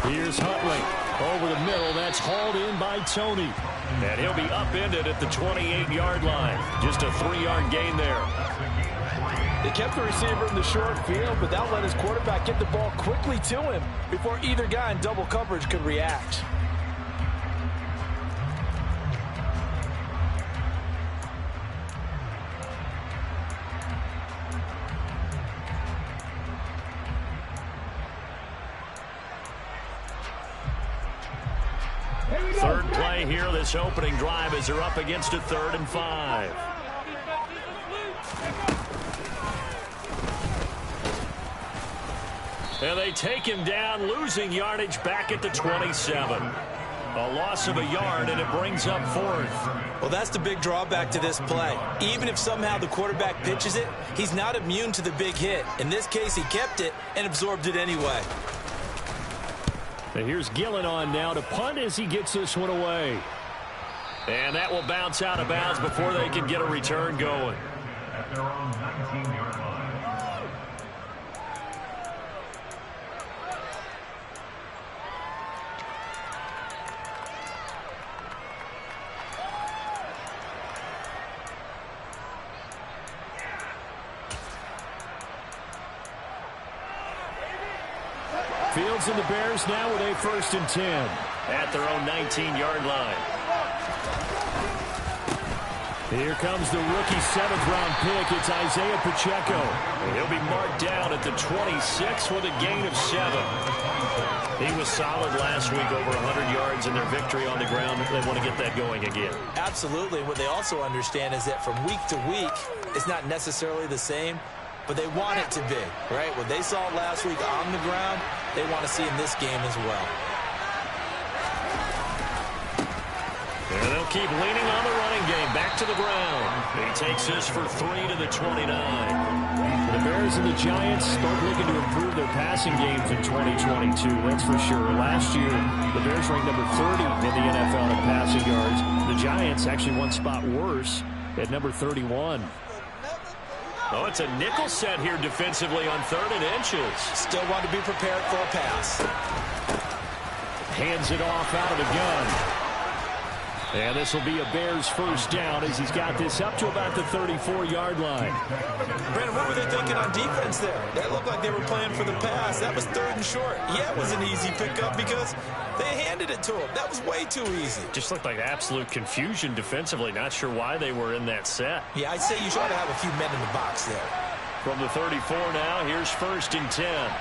Here's Huntley. Over the middle, that's hauled in by Tony. And he'll be upended at the 28-yard line. Just a 3-yard gain there. They kept the receiver in the short field, but that let his quarterback get the ball quickly to him before either guy in double coverage could react. Third play here, this opening drive, as they're up against a 3rd and 5. And they take him down, losing yardage back at the 27. A loss of a yard, and it brings up 4th. Well, that's the big drawback to this play. Even if somehow the quarterback pitches it, he's not immune to the big hit. In this case, he kept it and absorbed it anyway. And here's Gillen on now to punt as he gets this one away. And that will bounce out of bounds before they can get a return going. At their own 19-yard line. Fields and the Bears now with a 1st and 10 at their own 19-yard line. Here comes the rookie 7th-round pick. It's Isaiah Pacheco. He'll be marked down at the 26 with a gain of 7. He was solid last week, over 100 yards in their victory on the ground. They want to get that going again. Absolutely. What they also understand is that from week to week, it's not necessarily the same, but they want it to be, right? What they saw last week on the ground, they want to see in this game as well. And they'll keep leaning on the running game. Back to the ground. He takes this for 3 to the 29. The Bears and the Giants both looking to improve their passing games in 2022. That's for sure. Last year, the Bears ranked number 30 in the NFL in passing yards. The Giants actually one spot worse at number 31. Oh, it's a nickel set here defensively on 3rd and inches. Still want to be prepared for a pass. Hands it off out of the gun. And this will be a Bears 1st down as he's got this up to about the 34-yard line. Brandon, what were they thinking on defense there? That looked like they were playing for the pass. That was 3rd and short. Yeah, it was an easy pickup because they handed it to him. That was way too easy. Just looked like absolute confusion defensively. Not sure why they were in that set. Yeah, I'd say you should have a few men in the box there. From the 34 now, here's 1st and 10.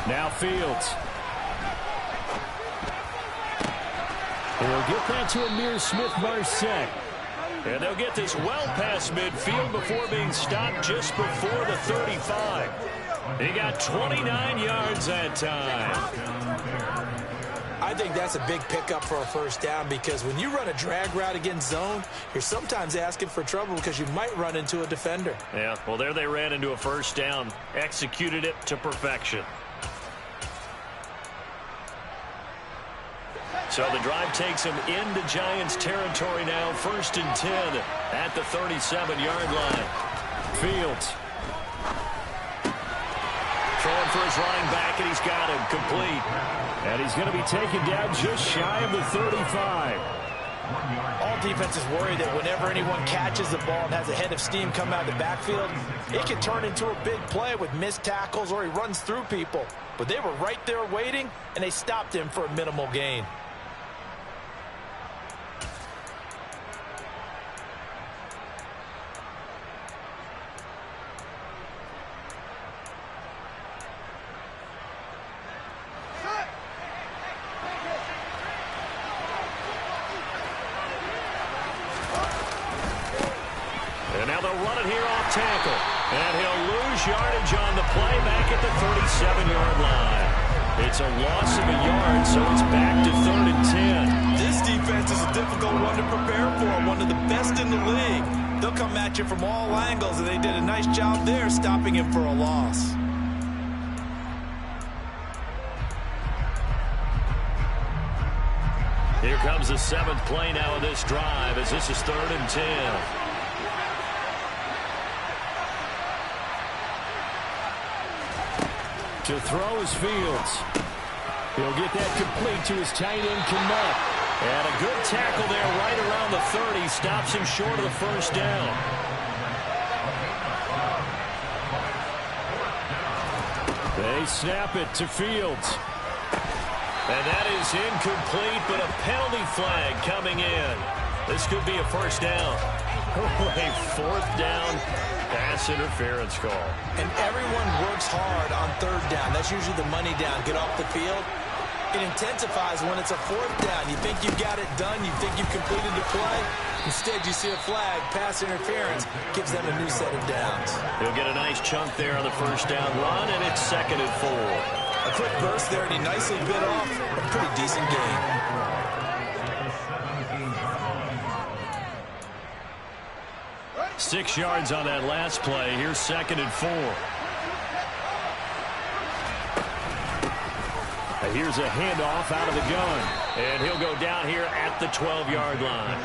Now Fields. He'll get that to Amir Smith-Marset. And they'll get this well past midfield before being stopped just before the 35. He got 29 yards that time. I think that's a big pickup for a 1st down because when you run a drag route against zone, you're sometimes asking for trouble because you might run into a defender. Yeah, well, there they ran into a 1st down. Executed it to perfection. So the drive takes him into Giants territory now. 1st and 10 at the 37-yard line. Fields. Throwing for his running back, and he's got him complete. And he's going to be taken down just shy of the 35. All defenses worry that whenever anyone catches the ball and has a head of steam come out of the backfield, it can turn into a big play with missed tackles or he runs through people. But they were right there waiting, and they stopped him for a minimal gain. And now they'll run it here off tackle. And he'll lose yardage on the play back at the 37-yard line. It's a loss of a yard, so it's back to 3rd and 10. This defense is a difficult one to prepare for, one of the best in the league. They'll come at you from all angles, and they did a nice job there stopping him for a loss. Here comes the 7th play now of this drive as this is 3rd and 10. To throw is Fields. He'll get that complete to his tight end, Kmet. And a good tackle there right around the 30. Stops him short of the first down. They snap it to Fields. And that is incomplete, but a penalty flag coming in. This could be a first down. A 4th down pass interference call. And everyone works hard on 3rd down. That's usually the money down. Get off the field. It intensifies when it's a 4th down. You think you've got it done. You think you've completed the play. Instead, you see a flag. Pass interference gives them a new set of downs. He'll get a nice chunk there on the first down run, and it's 2nd and 4. A quick burst there, and he nicely bit off a pretty decent game. Six yards on that last play. Here's 2nd and 4. Here's a handoff out of the gun. And he'll go down here at the 12-yard line.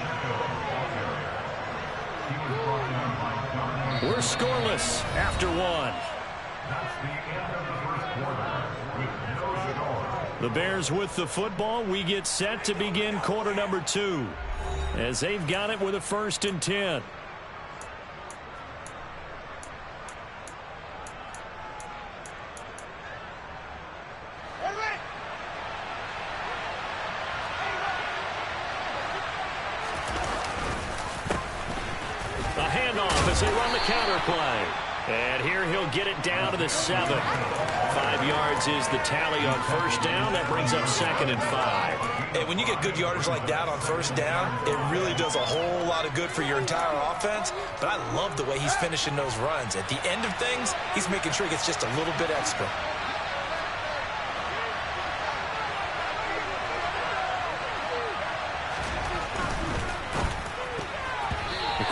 We're scoreless after 1. The Bears with the football. We get set to begin quarter number 2 as they've got it with a 1st and 10. As they run the counter play. And here he'll get it down to the 7. 5 yards is the tally on first down. That brings up 2nd and 5. Hey, when you get good yardage like that on first down, it really does a whole lot of good for your entire offense. But I love the way he's finishing those runs. At the end of things, he's making sure he gets just a little bit extra.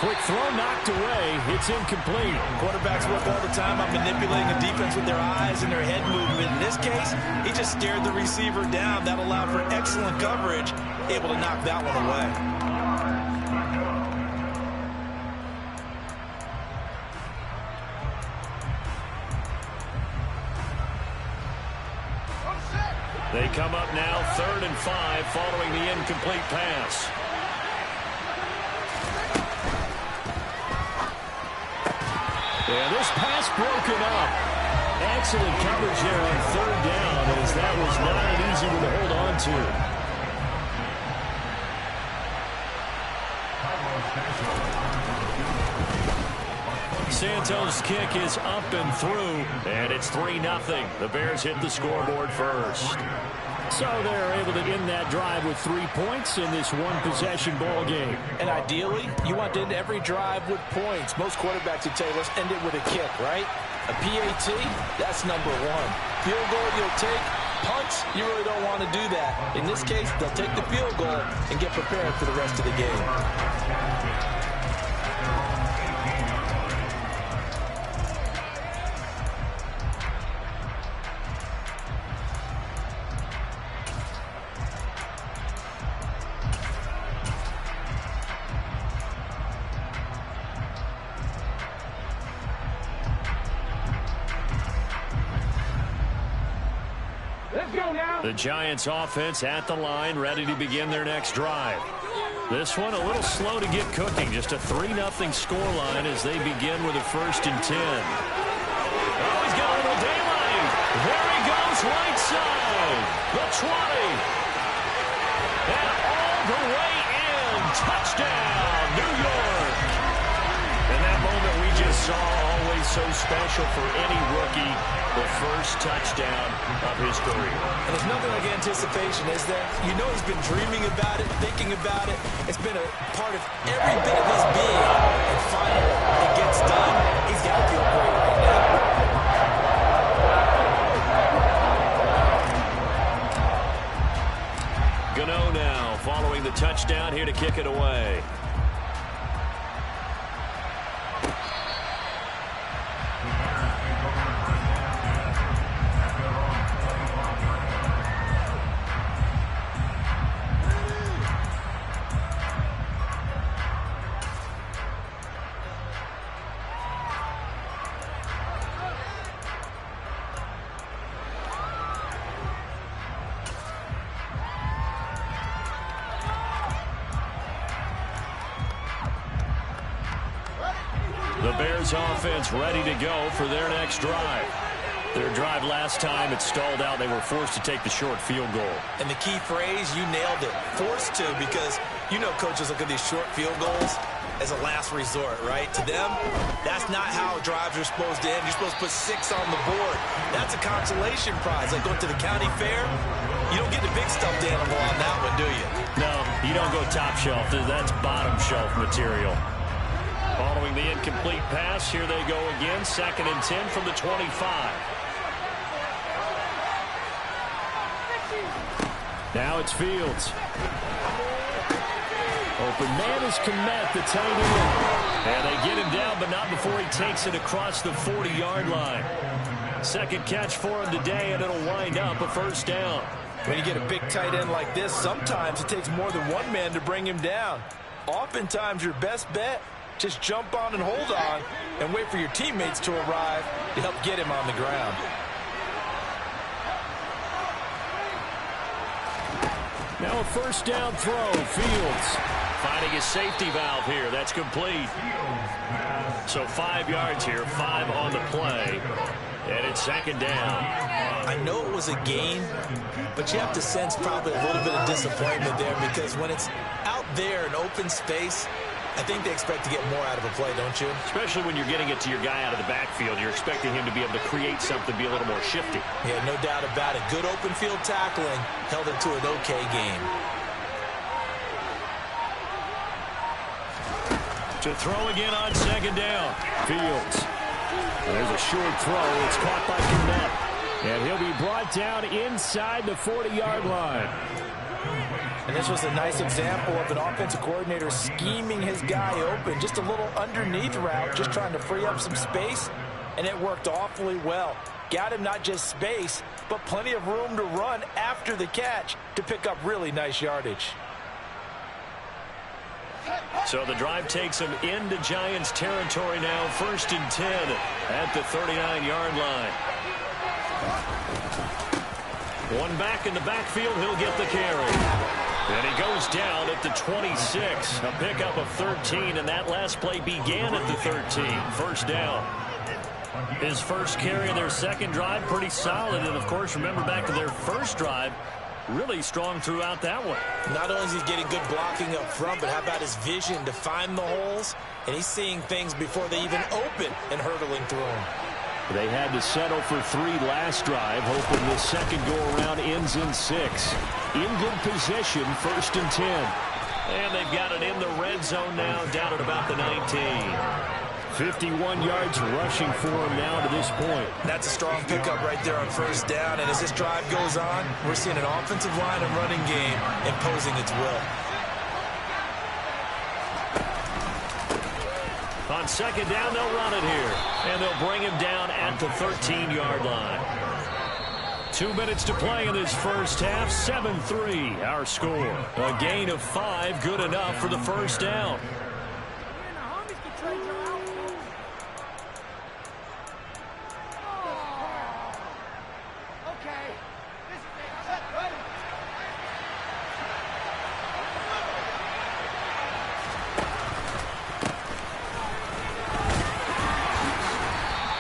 Quick throw knocked away. It's incomplete. Quarterbacks work all the time on manipulating the defense with their eyes and their head movement. In this case, he just stared the receiver down. That allowed for excellent coverage, able to knock that one away. They come up now 3rd and 5 following the incomplete pass. And this pass broken up. Excellent coverage there on 3rd down, as that was not an easy one to hold on to. Santos' kick is up and through, and it's 3-0. The Bears hit the scoreboard first. So they're able to end that drive with 3 points in this one-possession ball game. And ideally, you want to end every drive with points. Most quarterbacks would say, let's end it with a kick, right? A PAT, that's number 1. Field goal you'll take. Punts, you really don't want to do that. In this case, they'll take the field goal and get prepared for the rest of the game. The Giants offense at the line, ready to begin their next drive. This one a little slow to get cooking. Just a 3-0 scoreline as they begin with a 1st and 10. Oh, he's got a little daylight. There he goes, right side. The 20. And all the way in. Touchdown, New York. And that moment we just saw, always so special for any rookie. The first touchdown of his career. And there's nothing like anticipation, is there? You know he's been dreaming about it, thinking about it. It's been a part of every bit of his being. And finally, it gets done. He's got to feel great right now. Gano now following the touchdown here to kick it away. Bears offense ready to go for their next drive. Their drive last time, it stalled out. They were forced to take the short field goal. And the key phrase, you nailed it, forced to, because you know coaches look at these short field goals as a last resort, right? To them, that's not how drives are supposed to end. You're supposed to put 6 on the board. That's a consolation prize. Like going to the county fair, you don't get the big stuffed animal on that one, do you? No, you don't go top shelf. That's bottom shelf material. Following the incomplete pass, here they go again. 2nd and 10 from the 25. Now it's Fields. Open man is Kmet, the tight end. And they get him down, but not before he takes it across the 40-yard line. Second catch for him today, and it'll wind up a first down. When you get a big tight end like this, sometimes it takes more than one man to bring him down. Oftentimes, your best bet, just jump on and hold on and wait for your teammates to arrive to help get him on the ground. Now a first down throw. Fields finding his safety valve here. That's complete. So 5 yards here, 5 on the play. And it's 2nd down. I know it was a gain, but you have to sense probably a little bit of disappointment there, because when it's out there in open space, I think they expect to get more out of a play, don't you? Especially when you're getting it to your guy out of the backfield. You're expecting him to be able to create something, be a little more shifty. Yeah, no doubt about it. Good open field tackling held it to an okay game. To throw again on 2nd down. Fields. There's a short throw. It's caught by Kmet. And he'll be brought down inside the 40-yard line. And this was a nice example of an offensive coordinator scheming his guy open. Just a little underneath route, just trying to free up some space. And it worked awfully well. Got him not just space, but plenty of room to run after the catch to pick up really nice yardage. So the drive takes him into Giants territory now. 1st and 10 at the 39-yard line. One back in the backfield. He'll get the carry. And he goes down at the 26. A pickup of 13, and that last play began at the 13. First down. His first carry of their second drive, pretty solid. And, of course, remember back to their first drive, really strong throughout that one. Not only is he getting good blocking up front, but how about his vision to find the holes? And he's seeing things before they even open and hurdling through them. They had to settle for 3 last drive, hoping the second go-around ends in 6. In good position, 1st and 10. And they've got it in the red zone now, down at about the 19. 51 yards rushing for him now to this point. That's a strong pickup right there on first down. And as this drive goes on, we're seeing an offensive line and running game imposing its will. On second down, they'll run it here. And they'll bring him down at the 13-yard line. 2 minutes to play in this first half. 7-3, our score. A gain of 5, good enough for the first down.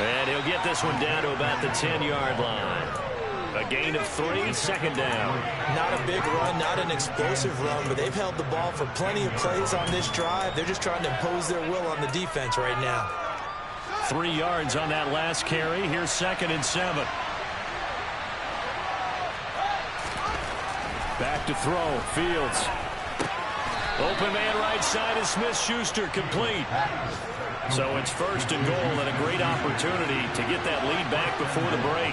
And he'll get this one down to about the 10-yard line. A gain of 3, 2nd down. Not a big run, not an explosive run, but they've held the ball for plenty of plays on this drive. They're just trying to impose their will on the defense right now. 3 yards on that last carry. Here's 2nd and 7. Back to throw. Fields. Open man right side is Smith-Schuster, complete. So it's 1st and goal, and a great opportunity to get that lead back before the break.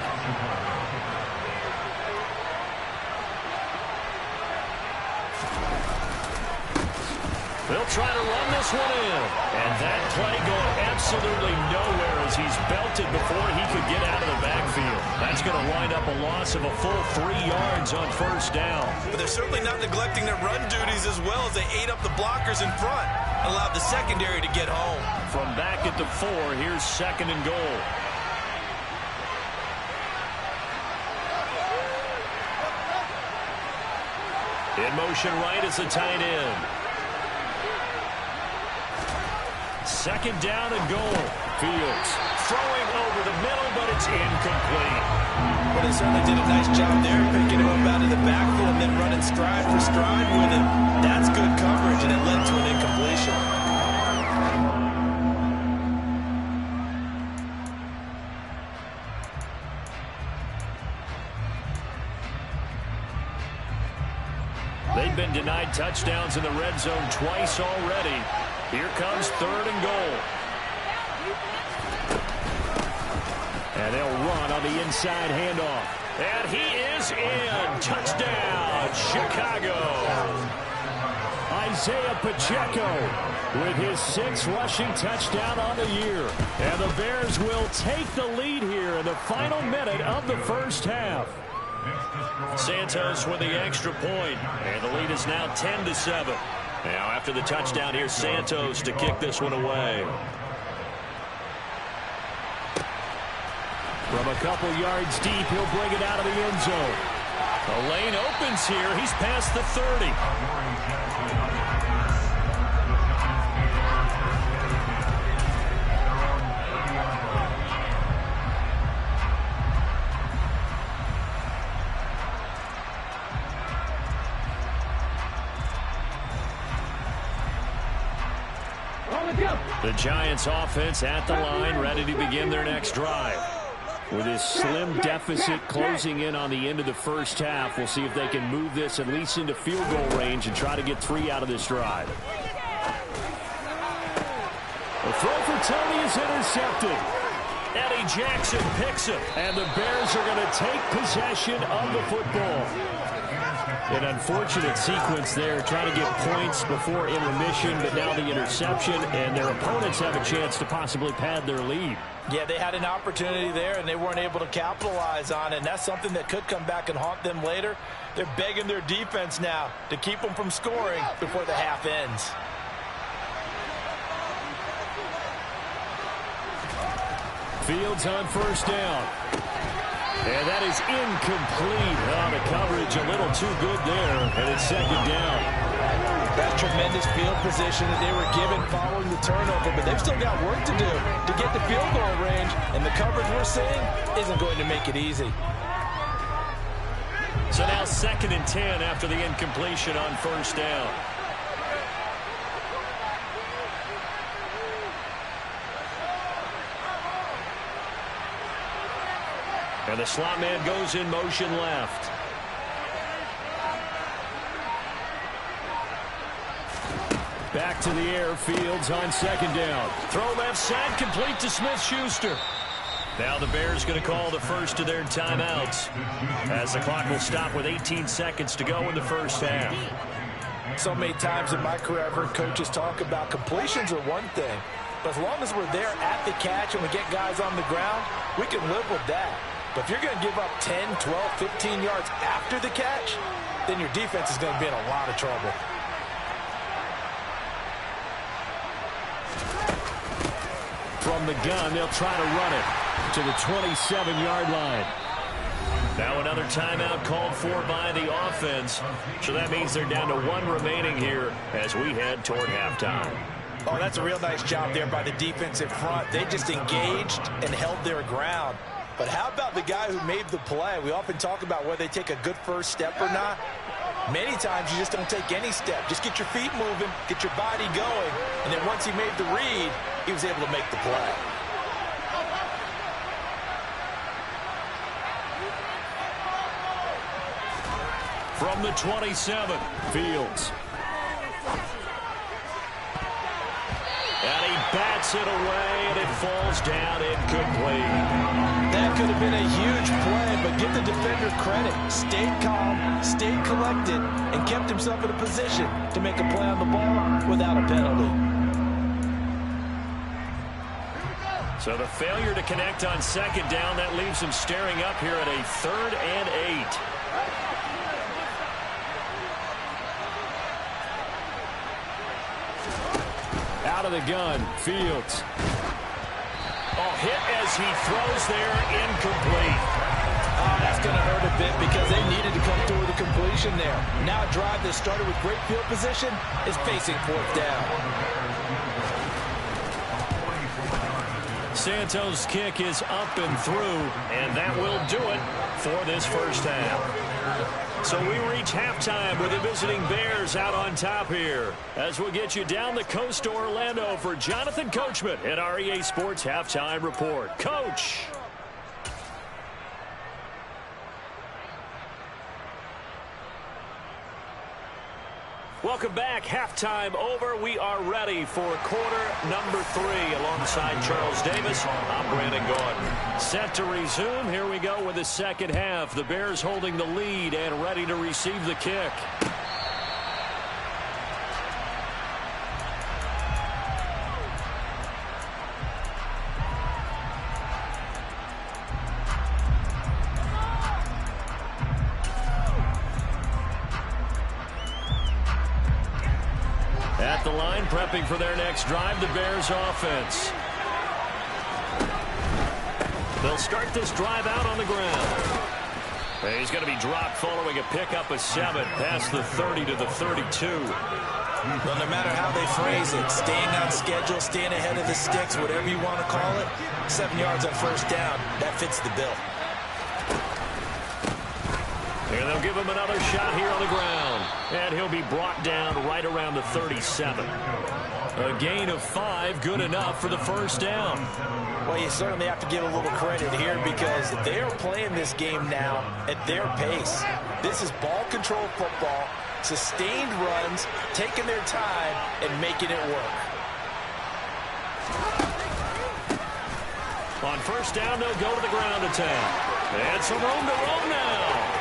They'll try to run this one in. And that play going absolutely nowhere as he's belted before he could get out of the backfield. That's going to wind up a loss of a full 3 yards on first down. But they're certainly not neglecting their run duties as well as they ate up the blockers in front. Allowed the secondary to get home. From back at the 4, here's 2nd and goal. In motion right is the tight end. Second down and goal. Fields throwing over the middle, but it's incomplete. Well, they certainly did a nice job there, picking him up out of the backfield and then running stride for stride with him. That's good coverage, and it led to an incompletion. They've been denied touchdowns in the red zone twice already. Here comes third and goal. And they'll run on the inside handoff. And he is in. Touchdown, Chicago. Isaiah Pacheco with his 6th rushing touchdown on the year. And the Bears will take the lead here in the final minute of the first half. Santos with the extra point, and the lead is now 10-7. Now after the touchdown, here's Santos to kick this one away. From a couple yards deep, he'll bring it out of the end zone. The lane opens here. He's past the 30. The Giants offense at the line, ready to begin their next drive. With this slim deficit closing in on the end of the first half, we'll see if they can move this at least into field goal range and try to get 3 out of this drive. The throw for Tony is intercepted. Eddie Jackson picks it, and the Bears are going to take possession of the football. An unfortunate sequence there, trying to get points before intermission, but now the interception, and their opponents have a chance to possibly pad their lead. Yeah, they had an opportunity there, and they weren't able to capitalize on it, and that's something that could come back and haunt them later. They're begging their defense now to keep them from scoring before the half ends. Fields on first down. And that is incomplete. Oh, the coverage a little too good there, and it's second down. That tremendous field position that they were given following the turnover, but they've still got work to do to get the field goal range, and the coverage we're seeing isn't going to make it easy. So now 2nd and 10 after the incompletion on first down. And the slot man goes in motion left. Back to the air. Fields on second down. Throw left side, complete to Smith-Schuster. Now the Bears going to call the first of their timeouts, as the clock will stop with 18 seconds to go in the first half. So many times in my career I've heard coaches talk about completions are one thing, but as long as we're there at the catch and we get guys on the ground, we can live with that. But if you're going to give up 10, 12, 15 yards after the catch, then your defense is going to be in a lot of trouble. From the gun, they'll try to run it to the 27-yard line. Now another timeout called for by the offense. So that means they're down to 1 remaining here as we head toward halftime. Oh, that's a real nice job there by the defensive front. They just engaged and held their ground. But how about the guy who made the play? We often talk about whether they take a good first step or not. Many times you just don't take any step. Just get your feet moving, get your body going, and then once he made the read, he was able to make the play. From the 27, Fields. And he bats it away, and it falls down incomplete. That could have been a huge play, but give the defender credit. Stayed calm, stayed collected, and kept himself in a position to make a play on the ball without a penalty. So the failure to connect on second down, that leaves him staring up here at a 3rd and 8. Out of the gun, Fields. Oh, hit as he throws there, incomplete. Oh, that's going to hurt a bit because they needed to come through with a completion there. Now a drive that started with great field position is facing 4th down. Santos' kick is up and through, and that will do it for this first half. So we reach halftime with the visiting Bears out on top here. As we'll get you down the coast to Orlando for Jonathan Coachman at our EA Sports Halftime Report. Coach. Welcome back. Halftime over. We are ready for quarter number 3 alongside Charles Davis. I'm Brandon Gordon. Set to resume. Here we go with the second half. The Bears holding the lead and ready to receive the kick. At the line, prepping for their next drive, the Bears offense. They'll start this drive out on the ground. He's going to be dropped following a pickup of 7 past the 30 to the 32. Well, no matter how they phrase it, staying on schedule, staying ahead of the sticks, whatever you want to call it, 7 yards on first down, that fits the bill. And they'll give him another shot here on the ground. And he'll be brought down right around the 37. A gain of 5, good enough for the first down. Well, you certainly have to give a little credit here because they are playing this game now at their pace. This is ball control football, sustained runs, taking their time, and making it work. On first down, they'll go to the ground attack. And some room to roam now.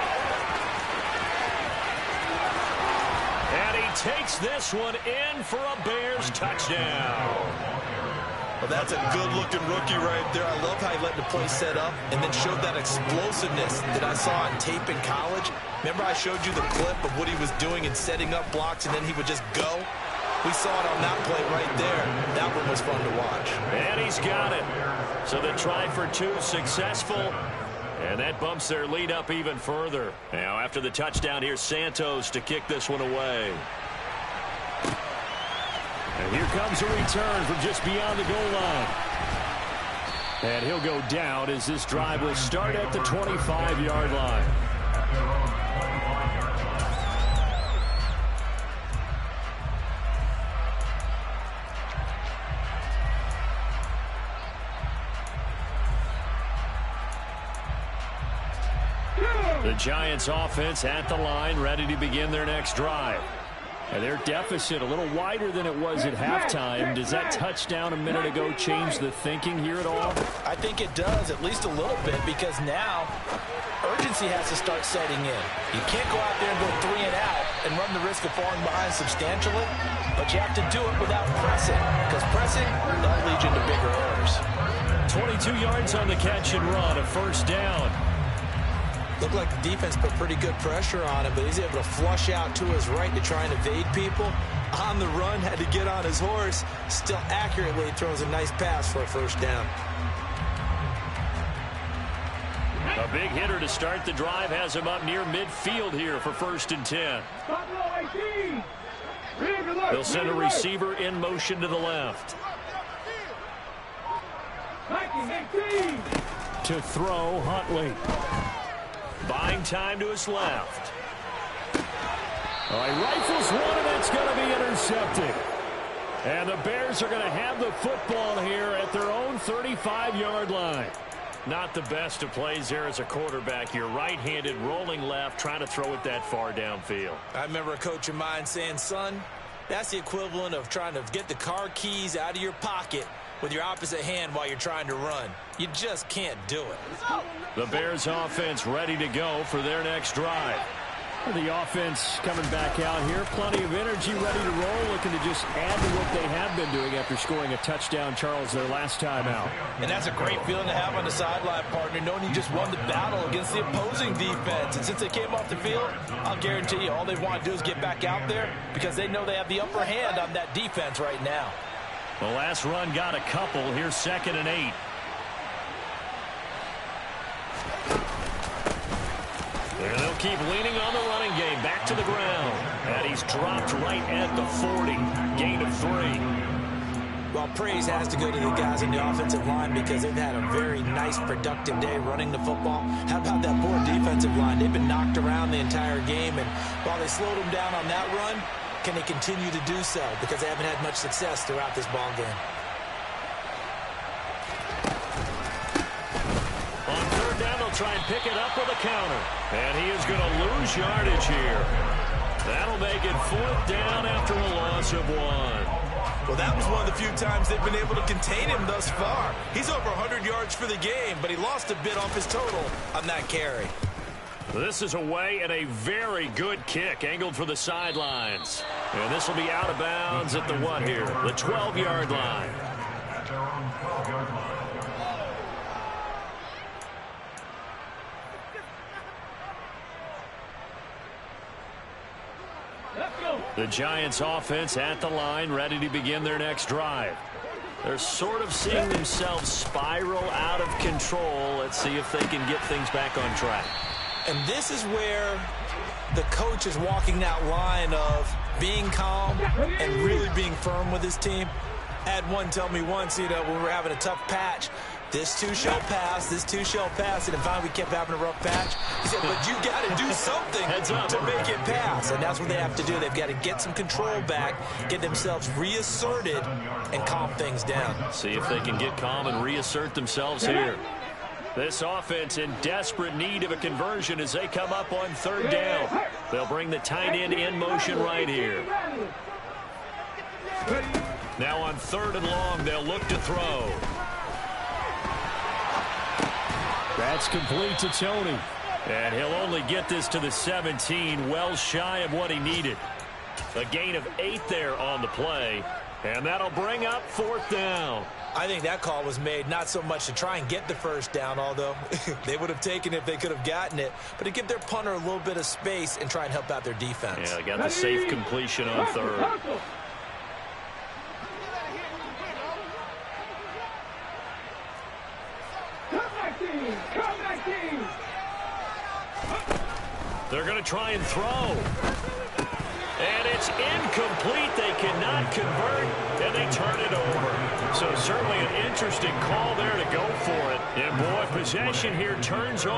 And he takes this one in for a Bears touchdown. Well, that's a good-looking rookie right there. I love how he let the play set up and then showed that explosiveness that I saw on tape in college. Remember I showed you the clip of what he was doing and setting up blocks, and then he would just go? We saw it on that play right there. That one was fun to watch. And he's got it. So the try for 2 successful. And that bumps their lead up even further. Now, after the touchdown, here's Santos to kick this one away. And here comes a return from just beyond the goal line. And he'll go down as this drive will start at the 25-yard line. The Giants offense at the line, ready to begin their next drive. And their deficit a little wider than it was at halftime. Does that touchdown a minute ago change the thinking here at all? I think it does, at least a little bit, because now urgency has to start setting in. You can't go out there and go 3 and out and run the risk of falling behind substantially, but you have to do it without pressing, because pressing, that'll lead you into bigger errors. 22 yards on the catch and run, a first down. Looked like the defense put pretty good pressure on him, but he's able to flush out to his right to try and evade people. On the run, had to get on his horse. Still accurately throws a nice pass for a first down. A big hitter to start the drive has him up near midfield here for 1st and 10. They'll send a receiver in motion to the left. To throw, Huntley. Buying time to his left. All right, rifles one, and it's going to be intercepted. And the Bears are going to have the football here at their own 35-yard line. Not the best of plays there as a quarterback. You're right-handed, rolling left, trying to throw it that far downfield. I remember a coach of mine saying, son, that's the equivalent of trying to get the car keys out of your pocket with your opposite hand while you're trying to run. You just can't do it. The Bears offense ready to go for their next drive. The offense coming back out here. Plenty of energy, ready to roll, looking to just add to what they have been doing after scoring a touchdown, Charles, their last time out. And that's a great feeling to have on the sideline, partner, knowing you just won the battle against the opposing defense. And since they came off the field, I'll guarantee you all they want to do is get back out there because they know they have the upper hand on that defense right now. The last run got a couple. Here's 2nd and 8. And they'll keep leaning on the running game. Back to the ground. And he's dropped right at the 40. Gain of 3. Well, praise has to go to the guys in the offensive line because they've had a very nice, productive day running the football. How about that poor defensive line? They've been knocked around the entire game, and while they slowed them down on that run, can they continue to do so? Because they haven't had much success throughout this ball game. On third down, they'll try and pick it up with a counter. And he is going to lose yardage here. That'll make it fourth down after a loss of 1. Well, that was one of the few times they've been able to contain him thus far. He's over 100 yards for the game, but he lost a bit off his total on that carry. This is away and a very good kick angled for the sidelines. And this will be out of bounds at the what here? The 12-yard line. At their own 12-yard line. The Giants offense at the line, ready to begin their next drive. They're sort of seeing themselves spiral out of control. Let's see if they can get things back on track. And this is where the coach is walking that line of being calm and really being firm with his team. I had one tell me once, when we were having a tough patch, this too shall pass, this too shall pass, and finally we kept having a rough patch. He said, but you got to do something to make it pass, and that's what they have to do. They've got to get some control back, get themselves reasserted, and calm things down. See if they can get calm and reassert themselves here. This offense in desperate need of a conversion as they come up on third down. They'll bring the tight end in motion right here. Now on third and long, they'll look to throw. That's complete to Tony. And he'll only get this to the 17, well shy of what he needed. A gain of 8 there on the play. And that'll bring up fourth down. I think that call was made not so much to try and get the first down, although they would have taken it if they could have gotten it, but to give their punter a little bit of space and try and help out their defense. Yeah, they got the safe completion on third. They're going to try and throw. And it's incomplete. They cannot convert, and they turn it over. So certainly an interesting call there to go for it. And, boy, possession here turns over.